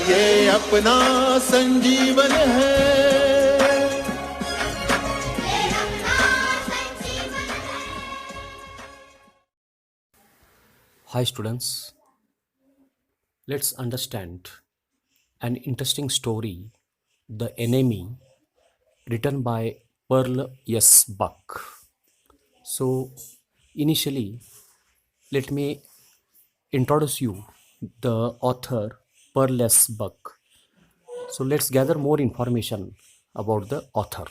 ये अपना संजीवन है। Hi students, let's understand an interesting story, The Enemy, written by Pearl S. Buck. So initially, let me introduce you the author Pearl S. Buck. So let's gather more information about the author.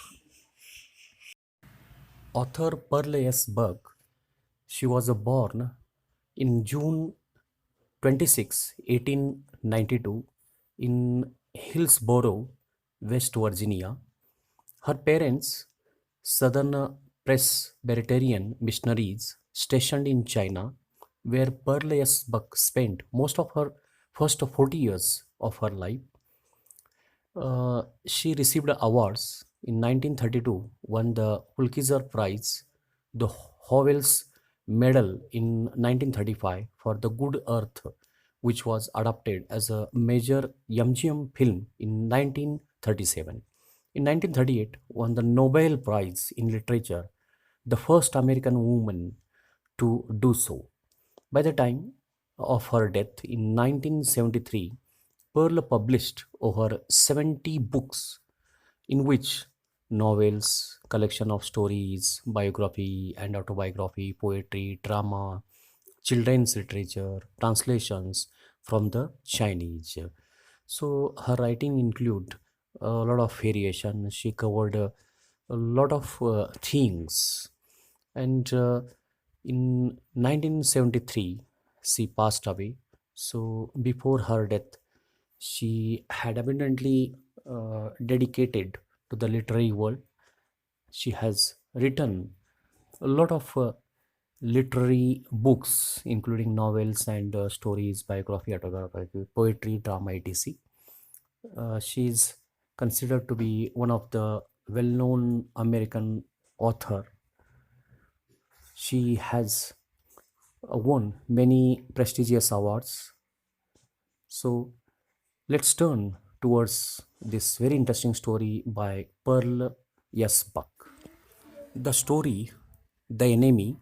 Author Pearl S. Buck, she was born in June 26, 1892 in Hillsborough, West Virginia. Her parents, Southern Presbyterian missionaries stationed in China, where Pearl S. Buck spent most of her first 40 years of her life. She received awards in 1932, won the Pulitzer Prize, the Howells Medal in 1935 for The Good Earth, which was adapted as a major MGM film in 1937. In 1938, won the Nobel Prize in Literature, the first American woman to do so. By the time of her death in 1973, Pearl published over 70 books, in which novels, collection of stories, biography and autobiography, poetry, drama, children's literature, translations from the Chinese. So her writing include a lot of variation. She covered a lot of things, and in 1973 she passed away. So before her death, she had abundantly dedicated to the literary world. She has written a lot of literary books, including novels and stories, biography, autobiography, poetry, drama, etc. She is considered to be one of the well-known American author. She has won many prestigious awards. So let's turn towards this very interesting story by Pearl S. Buck. The story, The Enemy,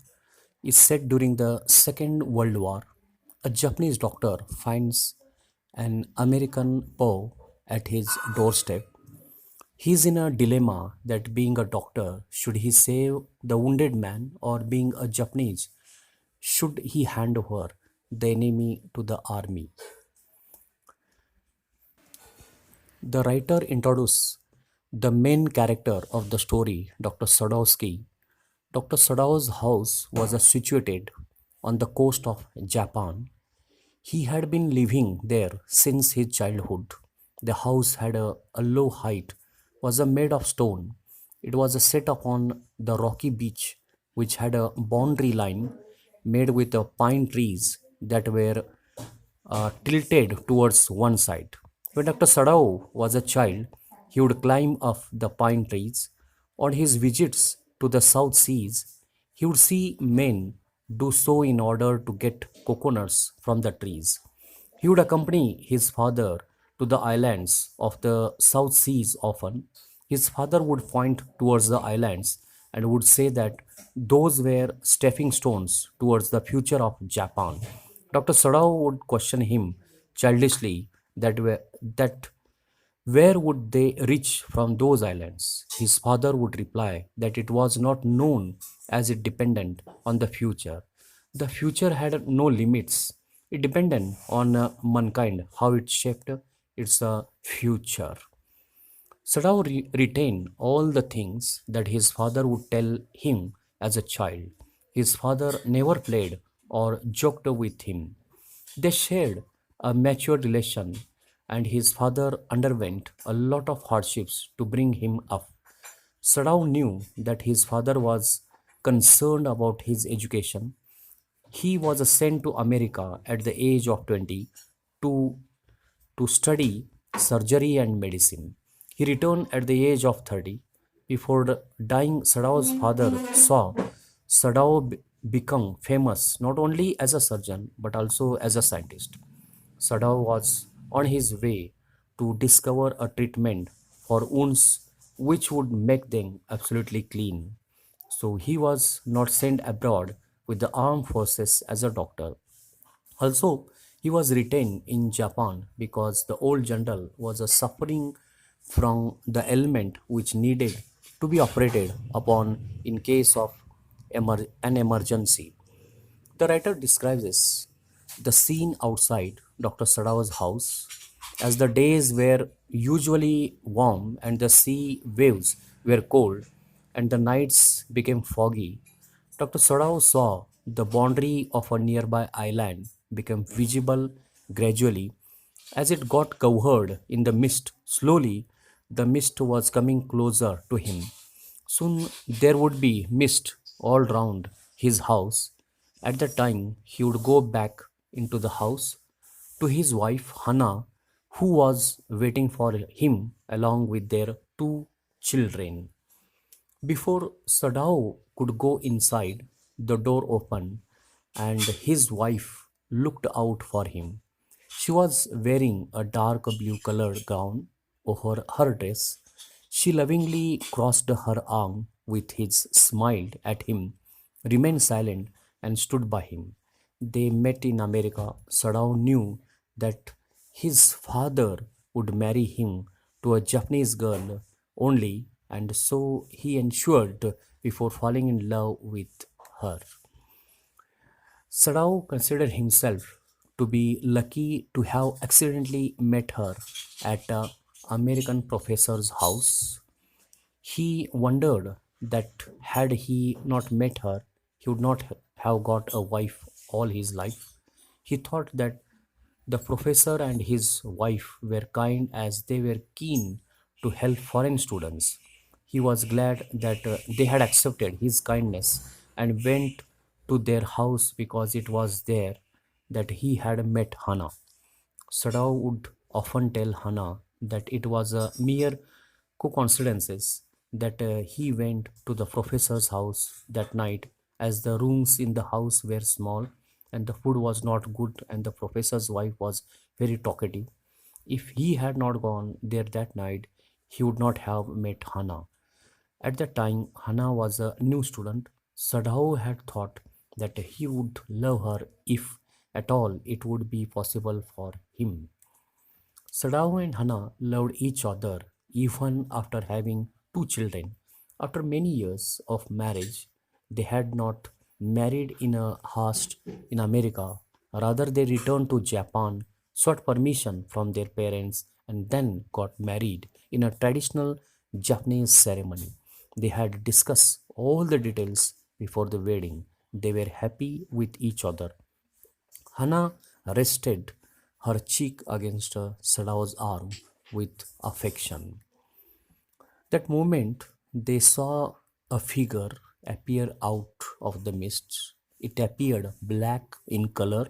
is set during the Second World War. A Japanese doctor finds an American Poe at his doorstep. He is in a dilemma that being a doctor, should he save the wounded man, or being a Japanese, should he hand over the enemy to the army? The writer introduces the main character of the story, Dr. Sadowski. Dr. Sadow's house was situated on the coast of Japan. He had been living there since his childhood. The house had a low height, was made of stone. It was set upon the rocky beach, which had a boundary line made with pine trees that were tilted towards one side. When Dr. Sadao was a child, he would climb up the pine trees. On his visits to the South Seas, he would see men do so in order to get coconuts from the trees. He would accompany his father to the islands of the South Seas often. His father would point towards the islands and would say that those were stepping stones towards the future of Japan. Dr. Sadao would question him childishly that where would they reach from those islands? His father would reply that it was not known, as it depended on the future. The future had no limits. It depended on mankind, how it shaped its future. Sadao retained all the things that his father would tell him as a child. His father never played or joked with him. They shared a mature relation, and his father underwent a lot of hardships to bring him up. Sadao knew that his father was concerned about his education. He was sent to America at the age of 20 to, to study surgery and medicine. He returned at the age of 30. Before dying, Sadao's father saw Sadao become famous not only as a surgeon but also as a scientist. Sadao was on his way to discover a treatment for wounds which would make them absolutely clean. So he was not sent abroad with the armed forces as a doctor. Also, he was retained in Japan because the old general was suffering from the ailment which needed to be operated upon in case of an emergency. The writer describes this, the scene outside Dr. Sadao's house as the days were usually warm and the sea waves were cold and the nights became foggy. Dr. Sadao saw the boundary of a nearby island become visible gradually as it got covered in the mist. Slowly, the mist was coming closer to him. Soon there would be mist all round his house. At the time, he would go back into the house to his wife Hannah, who was waiting for him along with their two children. Before Sadao could go inside, the door opened and his wife looked out for him. She was wearing a dark blue colored gown over her dress. She lovingly crossed her arm with his, smiled at him, remained silent, and stood by him. They met in America. Sadao knew that his father would marry him to a Japanese girl only, and so he ensured before falling in love with her. Sadao considered himself to be lucky to have accidentally met her at a American professor's house. He wondered that had he not met her, he would not have got a wife all his life. He thought that the professor and his wife were kind as they were keen to help foreign students. He was glad that they had accepted his kindness and went to their house because it was there that he had met Hannah. Sadao would often tell Hannah that it was a mere coincidence that he went to the professor's house that night as the rooms in the house were small and the food was not good and the professor's wife was very talkative. If he had not gone there that night, he would not have met Hannah. At that time, Hannah was a new student. Sadao had thought that he would love her if at all it would be possible for him. Sadao and Hannah loved each other even after having two children. After many years of marriage, they had not married in a haste in America. Rather, they returned to Japan, sought permission from their parents, and then got married in a traditional Japanese ceremony. They had discussed all the details before the wedding. They were happy with each other. Hannah rested her cheek against Sadao's arm with affection. That moment, they saw a figure appear out of the mist. It appeared black in color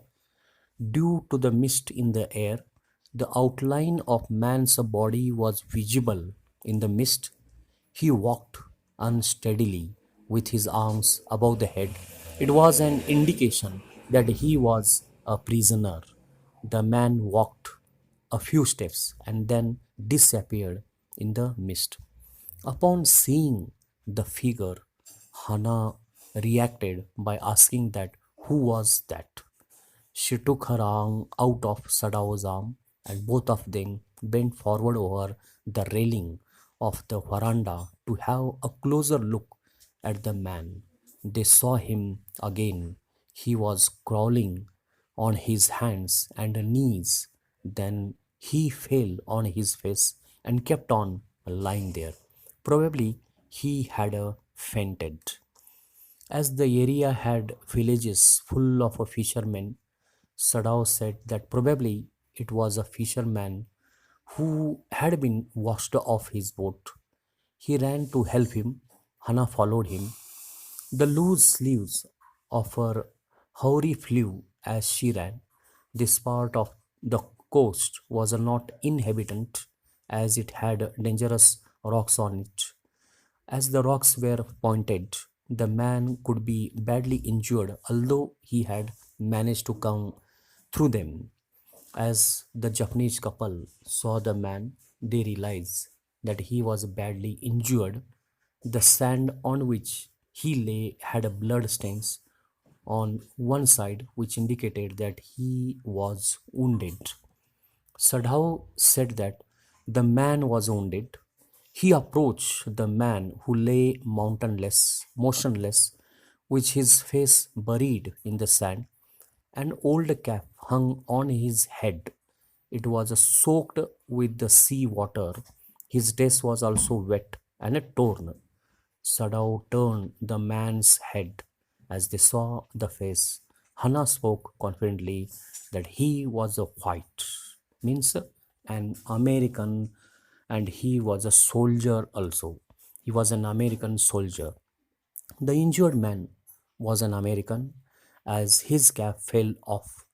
due to the mist in the air. The outline of man's body was visible in the mist. He walked unsteadily with his arms above the head. It was an indication that he was a prisoner. The man walked a few steps and then disappeared in the mist. Upon seeing the figure, Hannah reacted by asking that who was that? She took her arm out of Sadao's arm and both of them bent forward over the railing of the veranda to have a closer look at the man. They saw him again. He was crawling on his hands and knees. Then he fell on his face and kept on lying there. Probably he had fainted. As the area had villages full of fishermen, Sadao said that probably it was a fisherman who had been washed off his boat. He ran to help him. Hannah followed him. The loose sleeves of her houri flew as she ran. This part of the coast was not inhabited as it had dangerous rocks on it. As the rocks were pointed, the man could be badly injured, although he had managed to come through them. As the Japanese couple saw the man, they realized that he was badly injured. The sand on which he lay had a blood stains on one side, which indicated that he was wounded. Sadhau said that the man was wounded. He approached the man who lay motionless, with his face buried in the sand. An old cap hung on his head. It was soaked with the sea water. His dress was also wet and torn. Sadao turned the man's head as they saw the face. Hannah spoke confidently that he was a white, means an American, and he was a soldier also. He was an American soldier. The injured man was an American. As his cap fell off,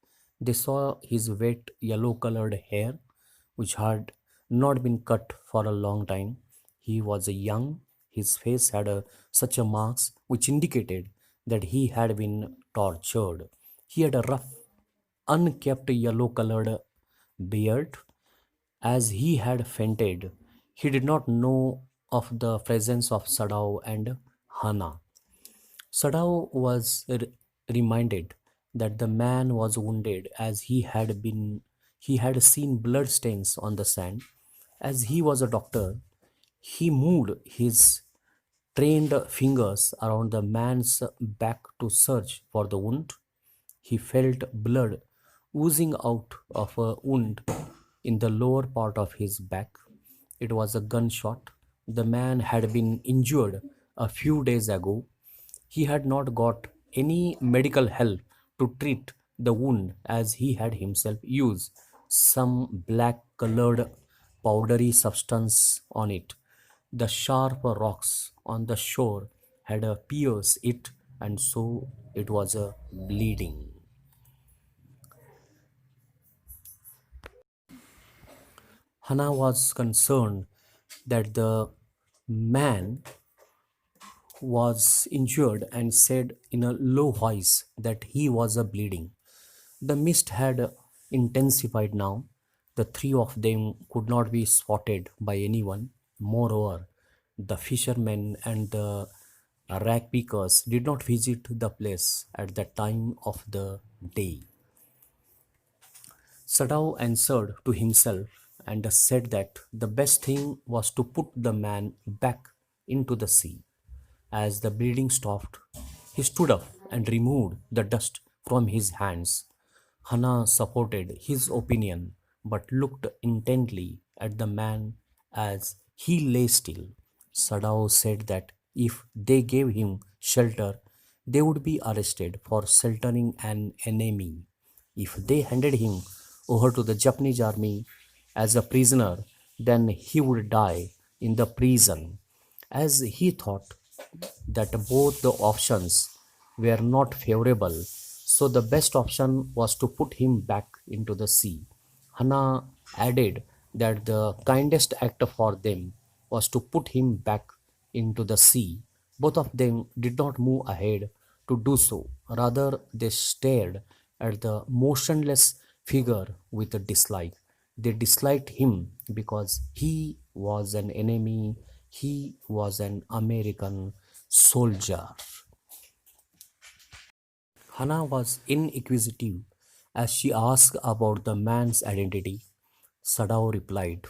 they saw his wet yellow colored hair, which had not been cut for a long time. He was young. His face had such a marks which indicated that he had been tortured. He had a rough, unkept yellow colored beard. As he had fainted, he did not know of the presence of Sadao and Hana. Sadao was reminded that the man was wounded as he had seen blood stains on the sand. As he was a doctor, he moved his trained fingers around the man's back to search for the wound. He felt blood oozing out of a wound in the lower part of his back. It was a gunshot. The man had been injured a few days ago. He had not got any medical help to treat the wound as he had himself used some black colored powdery substance on it. The sharp rocks on the shore had pierced it, and so it was bleeding. Hannah was concerned that the man was injured and said in a low voice that he was bleeding. The mist had intensified now. The three of them could not be spotted by anyone. Moreover, the fishermen and the rag pickers did not visit the place at that time of the day. Sadao answered to himself and said that the best thing was to put the man back into the sea. As the bleeding stopped, he stood up and removed the dust from his hands. Hannah supported his opinion but looked intently at the man as he lay still. Sadao said that if they gave him shelter, they would be arrested for sheltering an enemy. If they handed him over to the Japanese army as a prisoner, then he would die in the prison. As he thought that both the options were not favorable, so the best option was to put him back into the sea. Hannah added that the kindest act for them was to put him back into the sea. Both of them did not move ahead to do so. Rather, they stared at the motionless figure with a dislike. They disliked him because he was an enemy, he was an American soldier. Hannah was inquisitive as she asked about the man's identity. Sadao replied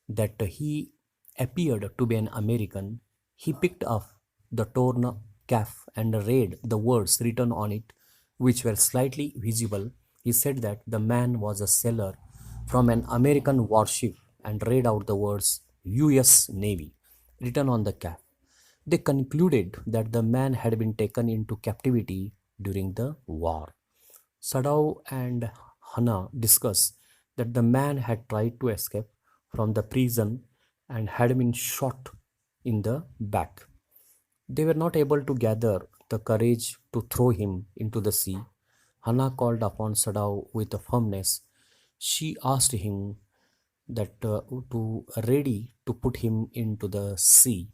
that he appeared to be an American. He picked up the torn cap and read the words written on it, which were slightly visible. He said that the man was a sailor from an American warship and read out the words US Navy written on the cap. They concluded that the man had been taken into captivity during the war. Sadao and Hannah discussed that the man had tried to escape from the prison and had been shot in the back. They were not able to gather the courage to throw him into the sea. Hannah called upon Sadao with a firmness. She asked him that to ready to put him into the sea.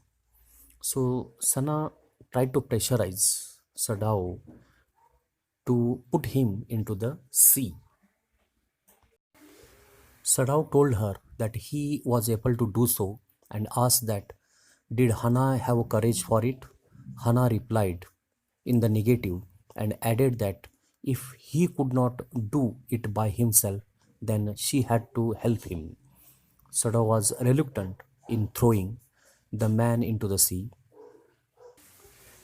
So Sana tried to pressurize Sadao to put him into the sea. Sadao told her that he was able to do so and asked that did Hana have courage for it? Hana replied in the negative and added that if he could not do it by himself, then she had to help him. Sadao was reluctant in throwing the man into the sea.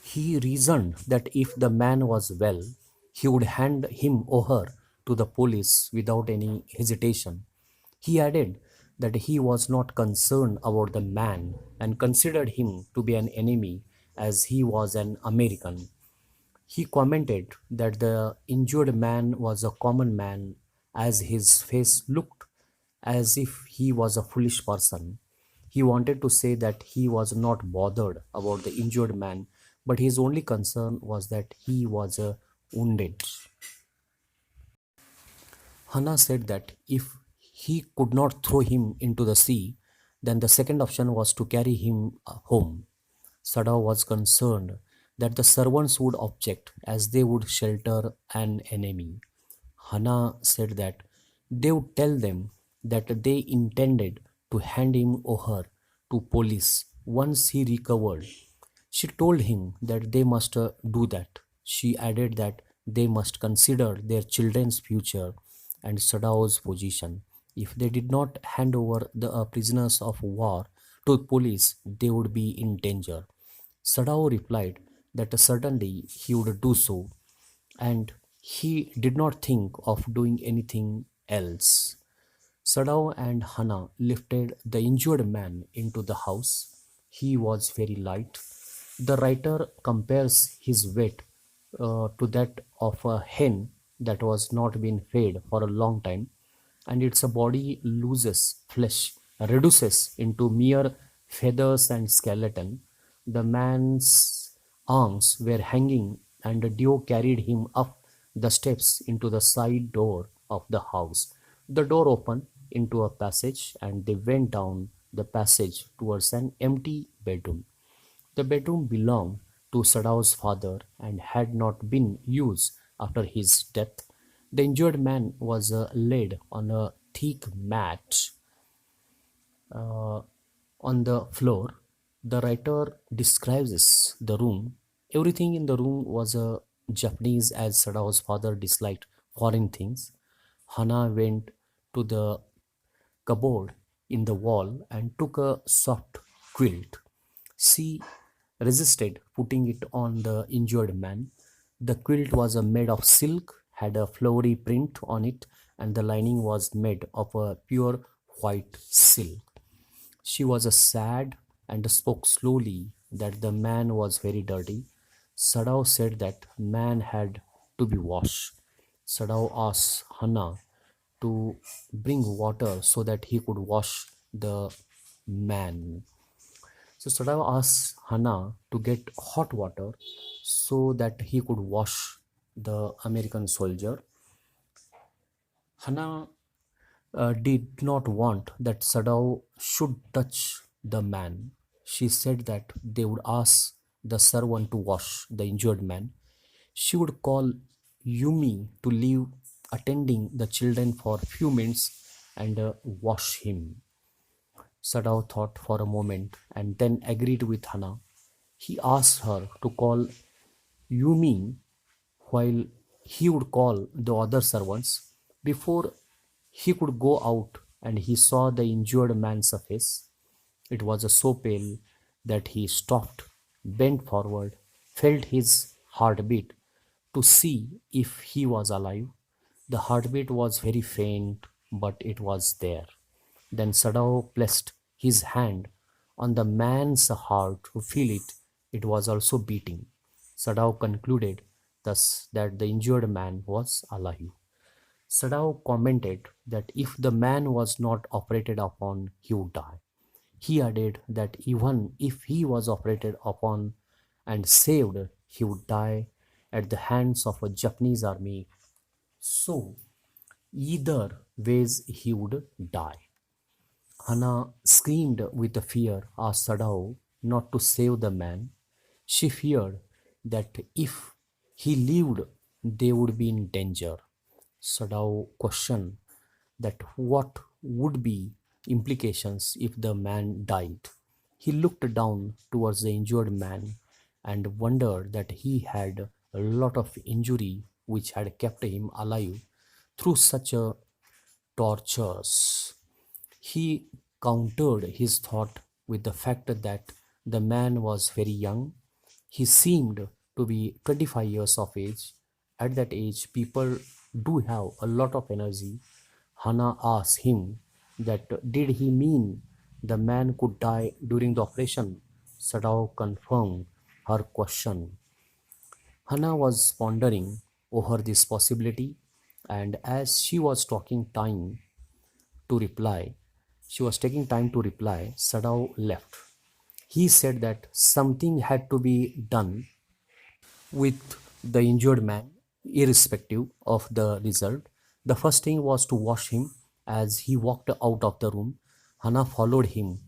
He reasoned that if the man was well, he would hand him over to the police without any hesitation. He added that he was not concerned about the man and considered him to be an enemy as he was an American. He commented that the injured man was a common man as his face looked as if he was a foolish person. He wanted to say that he was not bothered about the injured man, but his only concern was that he was wounded. Hannah said that if he could not throw him into the sea, then the second option was to carry him home. Sadao was concerned that the servants would object as they would shelter an enemy. Hannah said that they would tell them that they intended to hand him over to police once he recovered. She told him that they must do that. She added that they must consider their children's future and Sadao's position. If they did not hand over the prisoners of war to police, they would be in danger. Sadao replied that certainly he would do so, and he did not think of doing anything else. Sadao and Hana lifted the injured man into the house. He was very light. The writer compares his weight to that of a hen that was not been fed for a long time, and its body loses flesh, reduces into mere feathers and skeleton. The man's arms were hanging, and Dio carried him up the steps into the side door of the house. The door opened into a passage, and they went down the passage towards an empty bedroom. The bedroom belonged to Sadao's father and had not been used after his death. The injured man was laid on a thick mat uh, on the floor. The writer describes the room. Everything in the room was Japanese as Sadao's father disliked foreign things. Hana went to the cupboard in the wall and took a soft quilt. She resisted putting it on the injured man. The quilt was made of silk, had a flowery print on it, and the lining was made of a pure white silk. She was sad and spoke slowly that the man was very dirty. Sadao said that man had to be washed. Sadao asked Hana to bring water so that he could wash the man. So Sadao asked Hana to get hot water so that he could wash the American soldier. Hana did not want that Sadao should touch the man. She said that they would ask the servant to wash the injured man. She would call Yumi to leave attending the children for a few minutes and wash him. Sadao thought for a moment and then agreed with Hana. He asked her to call Yumi while he would call the other servants. Before he could go out, and he saw the injured man's face. It was so pale that he stopped, bent forward, felt his heartbeat to see if he was alive. The heartbeat was very faint, but it was there. Then Sadao placed his hand on the man's heart to feel it. It was also beating. Sadao concluded thus that the injured man was alive. Sadao commented that if the man was not operated upon, he would die. He added that even if he was operated upon and saved, he would die at the hands of a Japanese army. So, either ways he would die. Hana screamed with fear, asked Sadao not to save the man. She feared that if he lived, they would be in danger. Sadao questioned that what would be implications if the man died. He looked down towards the injured man and wondered that he had a lot of injury which had kept him alive through such a tortures. He countered his thought with the fact that the man was very young. He seemed to be 25 years of age. At that age, people do have a lot of energy. Hannah asked him that did he mean the man could die during the operation? Sadao confirmed her question. Hannah was pondering over this possibility, and as she was to reply, she was taking time to reply, Sadao left. He said that something had to be done with the injured man, irrespective of the result. The first thing was to wash him. As he walked out of the room, Hannah followed him.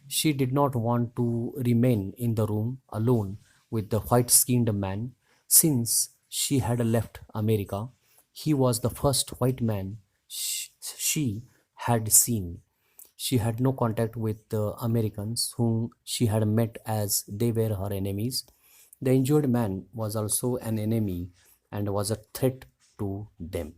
She did not want to remain in the room alone with the white skinned man since she had left America. He was the first white man she had seen. She had no contact with the Americans whom she had met as they were her enemies. The injured man was also an enemy and was a threat to them.